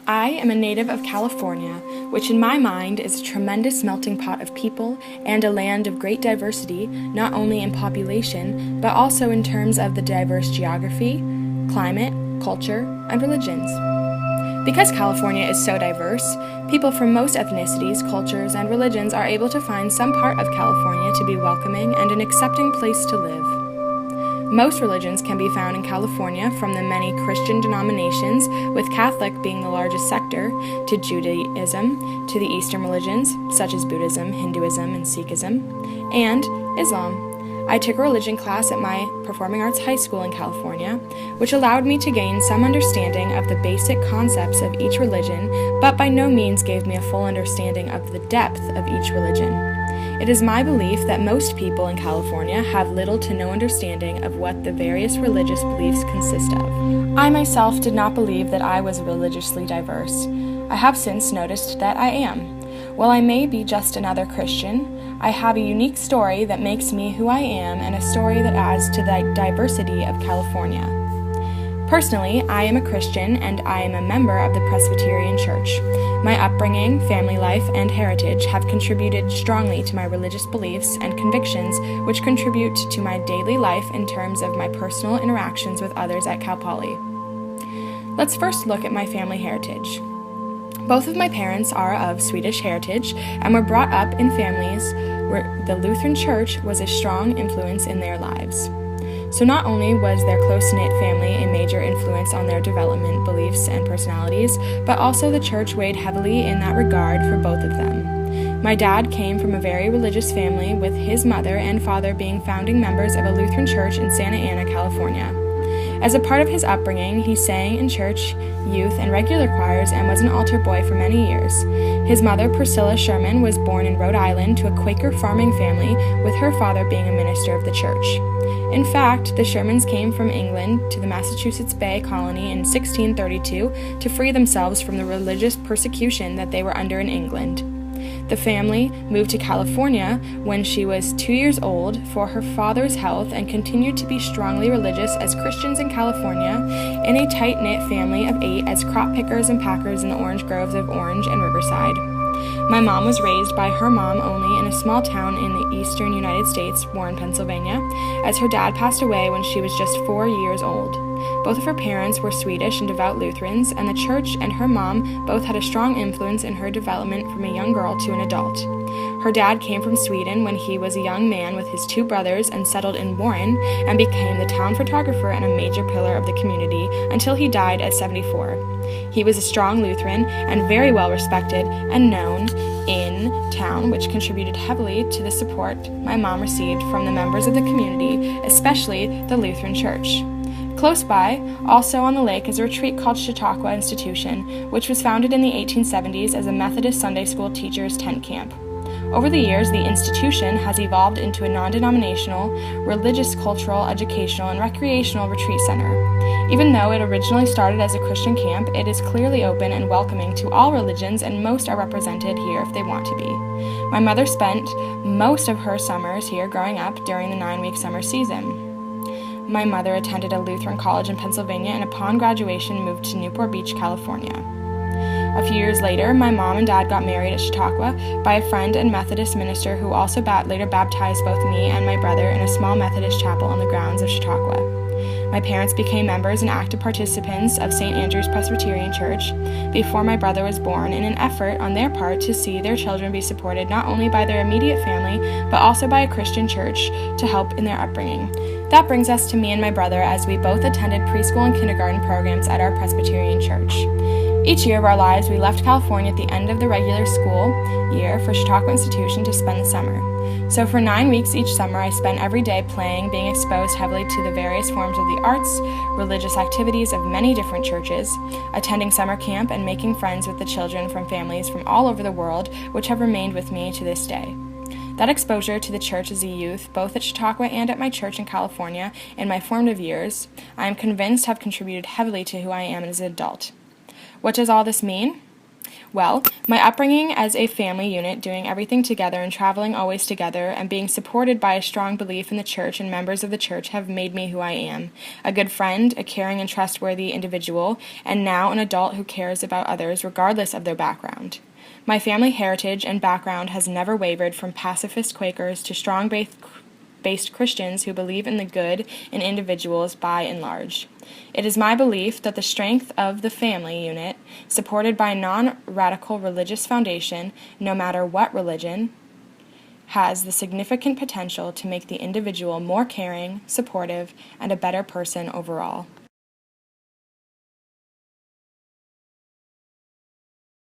I am a native of California, which in my mind is a tremendous melting pot of people and a land of great diversity, not only in population, but also in terms of the diverse geography, climate, culture, and religions. Because California is so diverse, people from most ethnicities, cultures, and religions are able to find some part of California to be welcoming and an accepting place to live. Most religions can be found in California, from the many Christian denominations, with Catholic being the largest sector, to Judaism, to the Eastern religions, such as Buddhism, Hinduism, and Sikhism, and Islam. I took a religion class at my performing arts high school in California, which allowed me to gain some understanding of the basic concepts of each religion, but by no means gave me a full understanding of the depth of each religion. It is my belief that most people in California have little to no understanding of what the various religious beliefs consist of. I myself did not believe that I was religiously diverse. I have since noticed that I am. While I may be just another Christian, I have a unique story that makes me who I am and a story that adds to the diversity of California. Personally, I am a Christian and I am a member of the Presbyterian Church. My upbringing, family life, and heritage have contributed strongly to my religious beliefs and convictions, which contribute to my daily life in terms of my personal interactions with others at Cal Poly. Let's first look at my family heritage. Both of my parents are of Swedish heritage and were brought up in families where the Lutheran Church was a strong influence in their lives. So not only was their close-knit family a major influence on their development, beliefs, and personalities, but also the church weighed heavily in that regard for both of them. My dad came from a very religious family, with his mother and father being founding members of a Lutheran church in Santa Ana, California. As a part of his upbringing, he sang in church, youth, and regular choirs and was an altar boy for many years. His mother, Priscilla Sherman, was born in Rhode Island to a Quaker farming family, with her father being a minister of the church. In fact, the Shermans came from England to the Massachusetts Bay Colony in 1632 to free themselves from the religious persecution that they were under in England. The family moved to California when she was 2 years old for her father's health and continued to be strongly religious as Christians in California, in a tight-knit family of 8 as crop pickers and packers in the orange groves of Orange and Riverside. My mom was raised by her mom only in a small town in the eastern United States, Warren, Pennsylvania, as her dad passed away when she was just 4 years old. Both of her parents were Swedish and devout Lutherans, and the church and her mom both had a strong influence in her development from a young girl to an adult. Her dad came from Sweden when he was a young man with his 2 brothers and settled in Warren and became the town photographer and a major pillar of the community until he died at 74. He was a strong Lutheran and very well respected and known in town, which contributed heavily to the support my mom received from the members of the community, especially the Lutheran Church. Close by, also on the lake, is a retreat called Chautauqua Institution, which was founded in the 1870s as a Methodist Sunday school teachers' tent camp. Over the years, the institution has evolved into a non-denominational, religious, cultural, educational, and recreational retreat center. Even though it originally started as a Christian camp, it is clearly open and welcoming to all religions, and most are represented here if they want to be. My mother spent most of her summers here growing up during the 9-week summer season. My mother attended a Lutheran college in Pennsylvania and upon graduation moved to Newport Beach, California. A few years later, my mom and dad got married at Chautauqua by a friend and Methodist minister who also later baptized both me and my brother in a small Methodist chapel on the grounds of Chautauqua. My parents became members and active participants of St. Andrew's Presbyterian Church before my brother was born, in an effort on their part to see their children be supported not only by their immediate family, but also by a Christian church to help in their upbringing. That brings us to me and my brother, as we both attended preschool and kindergarten programs at our Presbyterian Church. Each year of our lives, we left California at the end of the regular school year for Chautauqua Institution to spend the summer. So for 9 weeks each summer, I spent every day playing, being exposed heavily to the various forms of the arts, religious activities of many different churches, attending summer camp, and making friends with the children from families from all over the world, which have remained with me to this day. That exposure to the church as a youth, both at Chautauqua and at my church in California in my formative years, I am convinced have contributed heavily to who I am as an adult. What does all this mean? Well, my upbringing as a family unit, doing everything together and traveling always together, and being supported by a strong belief in the church and members of the church have made me who I am. A good friend, a caring and trustworthy individual, and now an adult who cares about others regardless of their background. My family heritage and background has never wavered from pacifist Quakers to strong-based Christians who believe in the good in individuals by and large. It is my belief that the strength of the family unit, supported by a non-radical religious foundation, no matter what religion, has the significant potential to make the individual more caring, supportive, and a better person overall.